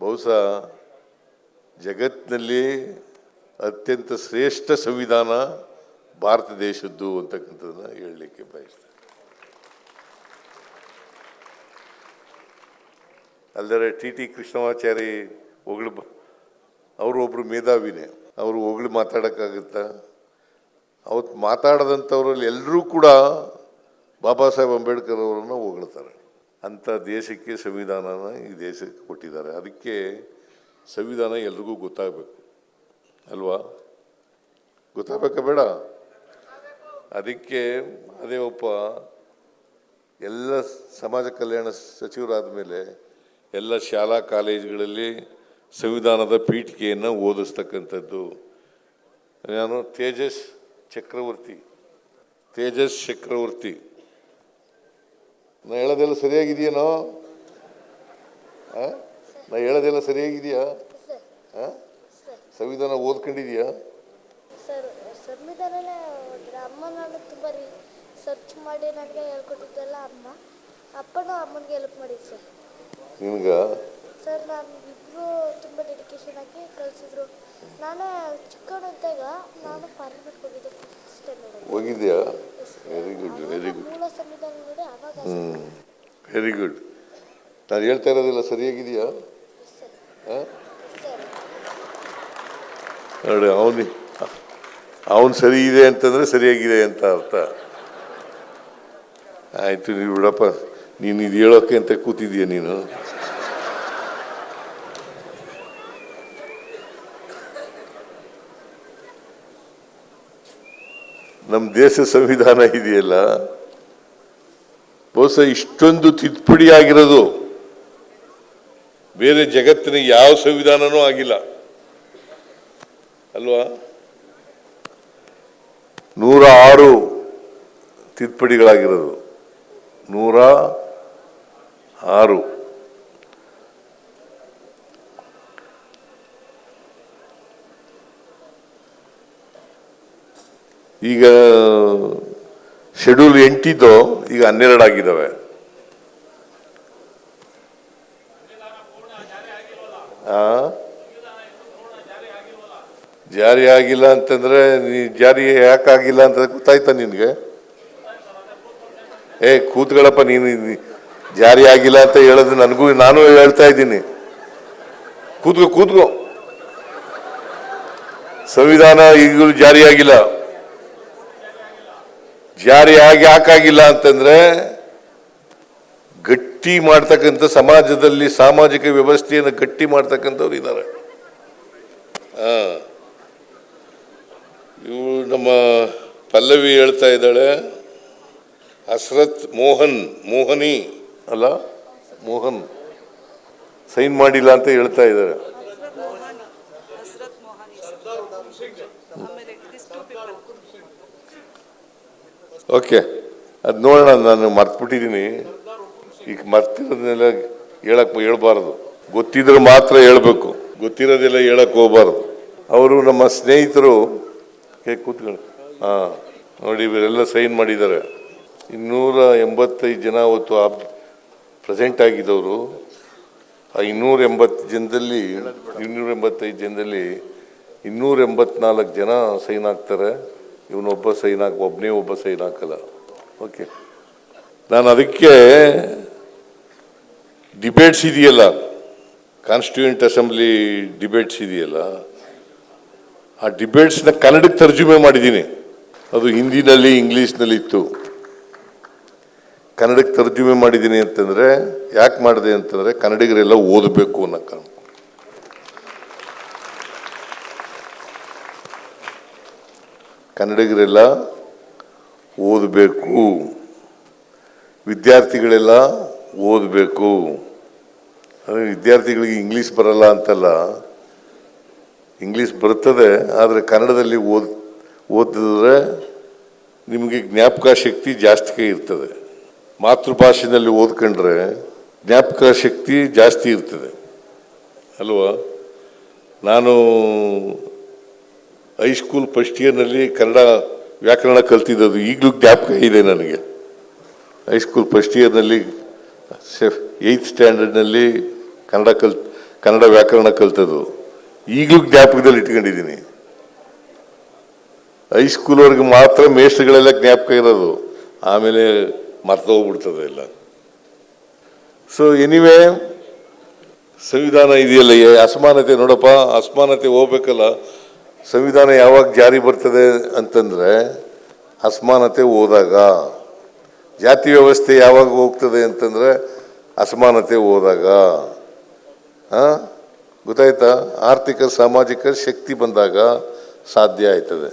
ಬಹುಶಃ ಜಗತ್ತಿನಲ್ಲಿ ಅತ್ಯಂತ ಶ್ರೇಷ್ಠ ಸಂವಿಧಾನ ಭಾರತ ದೇಶದ್ದು ಅಂತಕ್ಕಂಥದ್ದನ್ನ ಹೇಳಲಿಕ್ಕೆ ಬಯಸ್ತೇನೆ. ಅಲ್ಲದೆ ಟಿ ಕೃಷ್ಣಮಾಚಾರಿ ಅವರು ಒಬ್ಬರು ಮೇಧಾವಿನೇ, ಅವರು ಹೊಗಳು ಮಾತಾಡೋಕ್ಕಾಗುತ್ತಾ? ಅವತ್ತು ಮಾತಾಡದಂಥವ್ರಲ್ಲಿ ಎಲ್ಲರೂ ಕೂಡ ಬಾಬಾ ಸಾಹೇಬ್ ಅಂಬೇಡ್ಕರ್ ಅವರನ್ನು ಹೊಗಳ್ತಾರೆ. ಅಂಥ ದೇಶಕ್ಕೆ ಸಂವಿಧಾನನ ಈ ದೇಶಕ್ಕೆ ಕೊಟ್ಟಿದ್ದಾರೆ. ಅದಕ್ಕೆ ಸಂವಿಧಾನ ಎಲ್ರಿಗೂ ಗೊತ್ತಾಗಬೇಕು ಅಲ್ವಾ? ಗೊತ್ತಾಗಬೇಕಾ ಬೇಡ? ಅದಕ್ಕೆ ಅದೇ ಒಬ್ಬ ಎಲ್ಲ ಸಮಾಜ ಕಲ್ಯಾಣ ಸಚಿವರಾದ ಮೇಲೆ ಎಲ್ಲ ಶಾಲಾ ಕಾಲೇಜುಗಳಲ್ಲಿ ಸಂವಿಧಾನದ ಪೀಠಿಕೆಯನ್ನು ಓದಿಸ್ತಕ್ಕಂಥದ್ದು. ನಾನು ತೇಜಸ್ ಚಕ್ರವರ್ತಿ ನಾ ಹೇಳೋದೆಲ್ಲ ಸರಿಯಾಗಿದೆಯೇನೋ? ನಾ ಹೇಳೋದೆಲ್ಲ ಸರಿಯಾಗಿದೆಯಾ? ಸಂವಿಧಾನ ಓದ್ಕೊಂಡಿದೀಯಾ? ಸಂವಿಧಾನನೇ ಅಮ್ಮ ನಾನು ತುಂಬ ಸರ್ಚ್ ಮಾಡಿ ನನಗೆ ಹೇಳ್ಕೊಟ್ಟಿದ್ದೆಲ್ಲ ಅಮ್ಮ. ಅಪ್ಪನೂ ಅಮ್ಮನಿಗೆ ಹೆಲ್ಪ್ ಮಾಡಿದ್ದು ಸರ್. ನಿಮ್ಗ ಸರ್ ನಾನು ಇಬ್ಬರು ತುಂಬ ಡೆಡಿಕೇಶನ್ ಹಾಕಿ ಕಲಿಸಿದ್ರು. ನಾನೇ ಚಿಕ್ಕವನಿದ್ದಾಗ ನಾನು ಪಾರ್ಲಿಮೆಂಟ್ ಹೋಗಿದ್ದೆ. ಹೋಗಿದ್ಯಾ? ವೆರಿ ಗುಡ್ ಮೂಲ ಸಂವಿಧಾನ ನೋಡಿ ಆವಾಗ. Very good. ನಾನು ಹೇಳ್ತಾ ಇರೋದಿಲ್ಲ ಸರಿಯಾಗಿದೆಯಾ? ನೋಡಿ ಅವನು ಸರಿ ಇದೆ ಅಂತಂದ್ರೆ ಸರಿಯಾಗಿದೆ ಅಂತ ಅರ್ಥ. ಆಯ್ತು, ನೀವು ಬಿಡಪ್ಪ, ನೀನು ಇದು ಹೇಳೋಕೆ ಅಂತ ಕೂತಿದೀಯ ನೀನು. ನಮ್ಮ ದೇಶ ಸಂವಿಧಾನ ಇದೆಯಲ್ಲ, ಬಹುಶಃ ಇಷ್ಟೊಂದು ತಿದ್ದುಪಡಿ ಆಗಿರೋದು ಬೇರೆ ಜಗತ್ತಿನ ಯಾವ ಸಂವಿಧಾನನೂ ಆಗಿಲ್ಲ ಅಲ್ವಾ? 106 ತಿದ್ದುಪಡಿಗಳಾಗಿರೋದು, 106. ಈಗ ಶೆಡ್ಯೂಲ್ 8 ಇದ್ದು ಈಗ 12 ಆಗಿದ್ದಾವೆ. ಜಾರಿ ಆಗಿಲ್ಲ ಅಂತಂದ್ರೆ ಜಾರಿ ಯಾಕಾಗಿಲ್ಲ ಅಂತ ಗೊತ್ತಾಯ್ತಾ ನಿನ್ಗೆ? ಕೂತ್ಗಳಪ್ಪ, ನೀನು ಜಾರಿ ಆಗಿಲ್ಲ ಅಂತ ಹೇಳೋದು ನಾನು ಹೇಳ್ತಾ ಇದ್ದೀನಿ. ಕೂತ್ಕೋ. ಸಂವಿಧಾನ ಈಗಲೂ ಜಾರಿಯಾಗಿಲ್ಲ. ಜಾರಿಯಾಗಿ ಯಾಕಾಗಿಲ್ಲ ಅಂತಂದ್ರೆ ಗಟ್ಟಿ ಮಾಡ್ತಕ್ಕಂಥ ಸಮಾಜದಲ್ಲಿ ಸಾಮಾಜಿಕ ವ್ಯವಸ್ಥೆಯನ್ನು ಗಟ್ಟಿ ಮಾಡ್ತಕ್ಕಂಥವ್ರು ಇದ್ದಾರೆ. ಇವು ನಮ್ಮ ಪಲ್ಲವಿ ಹೇಳ್ತಾ ಇದ್ದಾಳೆ, ಹಸ್ರತ್ ಮೋಹನಿ ಅಲ್ಲ, ಮೋಹನ್ ಸೈನ್ ಮಾಡಿಲ್ಲ ಅಂತ ಹೇಳ್ತಾ ಇದ್ದಾರೆ. ಓಕೆ, ಅದು ನೋಡೋಣ. ನಾನು ಮರ್ತ್ಬಿಟ್ಟಿದ್ದೀನಿ. ಈಗ ಮರ್ತಿರೋದನ್ನೆಲ್ಲ ಹೇಳ್ಬಾರ್ದು. ಗೊತ್ತಿದ್ರೆ ಮಾತ್ರ ಹೇಳ್ಬೇಕು, ಗೊತ್ತಿರೋದೆಲ್ಲ ಹೇಳಕ್ ಹೋಗ್ಬಾರ್ದು. ಅವರು ನಮ್ಮ ಸ್ನೇಹಿತರು ಕೂತ್ಕೊಳ್ಳಿ. ನೋಡಿ, ಇವರೆಲ್ಲ ಸೈನ್ ಮಾಡಿದ್ದಾರೆ. 285 ಜನ ಅವತ್ತು ಪ್ರೆಸೆಂಟ್ ಆಗಿದ್ದವರು. ಆ 285 ಜನದಲ್ಲಿ 284 ಜನ ಸೈನ್ ಹಾಕ್ತಾರೆ. ಒಬ್ಬನೇ ಒಬ್ಬ ಸೈನ್ ಹಾಕಲ್ಲ. ಓಕೆ, ನಾನು ಅದಕ್ಕೆ ಡಿಬೇಟ್ಸ್ ಇದೆಯಲ್ಲ, ಕಾನ್ಸ್ಟಿಟ್ಯೂಯೆಂಟ್ ಅಸೆಂಬ್ಲಿ ಡಿಬೇಟ್ಸ್ ಇದೆಯಲ್ಲ, ಆ ಡಿಬೇಟ್ಸ್ನ ಕನ್ನಡಕ್ಕೆ ತರ್ಜುಮೆ ಮಾಡಿದ್ದೀನಿ. ಅದು ಹಿಂದಿನಲ್ಲಿ ಇಂಗ್ಲೀಷ್ನಲ್ಲಿ ಇತ್ತು, ಕನ್ನಡಕ್ಕೆ ತರ್ಜುಮೆ ಮಾಡಿದ್ದೀನಿ. ಅಂತಂದ್ರೆ ಯಾಕೆ ಮಾಡಿದೆ ಅಂತಂದ್ರೆ ಕನ್ನಡಿಗರೆಲ್ಲ ಓದಬೇಕು ಅನ್ನೋ ಕಾರಣ. ಕನ್ನಡಿಗರೆಲ್ಲ ಓದಬೇಕು, ವಿದ್ಯಾರ್ಥಿಗಳೆಲ್ಲ ಓದಬೇಕು. ಅಂದರೆ ವಿದ್ಯಾರ್ಥಿಗಳಿಗೆ ಇಂಗ್ಲೀಷ್ ಬರಲ್ಲ ಅಂತಲ್ಲ, ಇಂಗ್ಲೀಷ್ ಬರ್ತದೆ. ಆದರೆ ಕನ್ನಡದಲ್ಲಿ ಓದಿದ್ರೆ ನಿಮಗೆ ಜ್ಞಾಪಕ ಶಕ್ತಿ ಜಾಸ್ತಿ ಇರ್ತದೆ. ಮಾತೃಭಾಷೆಯಲ್ಲಿ ಓದ್ಕೊಂಡ್ರೆ ಜ್ಞಾಪಕ ಶಕ್ತಿ ಜಾಸ್ತಿ ಇರ್ತದೆ ಅಲ್ವಾ? ನಾನು ಹೈಸ್ಕೂಲ್ ಫಸ್ಟ್ ಇಯರ್ನಲ್ಲಿ ಕನ್ನಡ ವ್ಯಾಕರಣ ಕಲ್ತಿದ್ದು ಈಗಲೂ ಜ್ಞಾಪಕ ಇದೆ ನನಗೆ. ಹೈಸ್ಕೂಲ್ ಫಸ್ಟ್ ಇಯರ್ನಲ್ಲಿ 8th ಸ್ಟ್ಯಾಂಡರ್ಡ್ನಲ್ಲಿ ಕನ್ನಡ ಕನ್ನಡ ವ್ಯಾಕರಣ ಕಲ್ತದ್ದು ಈಗಲೂ ಜ್ಞಾಪಕದಲ್ಲಿ ಇಟ್ಕೊಂಡಿದ್ದೀನಿ. ಹೈಸ್ಕೂಲ್ವರೆಗೆ ಮಾತ್ರ ಮೇಷ್ಟ್ರುಗಳೆಲ್ಲ ಜ್ಞಾಪಕ ಇರೋದು, ಆಮೇಲೆ ಮರ್ತೋಗ್ಬಿಡ್ತದೆ ಎಲ್ಲ. ಸೊ ಎನಿವೇ, ಸಂವಿಧಾನ ಇದೆಯಲ್ಲ, ಅಸಮಾನತೆ ನೋಡಪ್ಪ, ಅಸಮಾನತೆ ಹೋಗ್ಬೇಕಲ್ಲ. ಸಂವಿಧಾನ ಯಾವಾಗ ಜಾರಿ ಬರ್ತದೆ ಅಂತಂದ್ರೆ ಅಸಮಾನತೆ ಹೋದಾಗ. ಜಾತಿ ವ್ಯವಸ್ಥೆ ಯಾವಾಗ ಹೋಗ್ತದೆ ಅಂತಂದ್ರೆ ಅಸಮಾನತೆ ಹೋದಾಗ. ಗೊತ್ತಾಯ್ತಾ? ಆರ್ಥಿಕ ಸಾಮಾಜಿಕ ಶಕ್ತಿ ಬಂದಾಗ ಸಾಧ್ಯ ಆಯ್ತದೆ.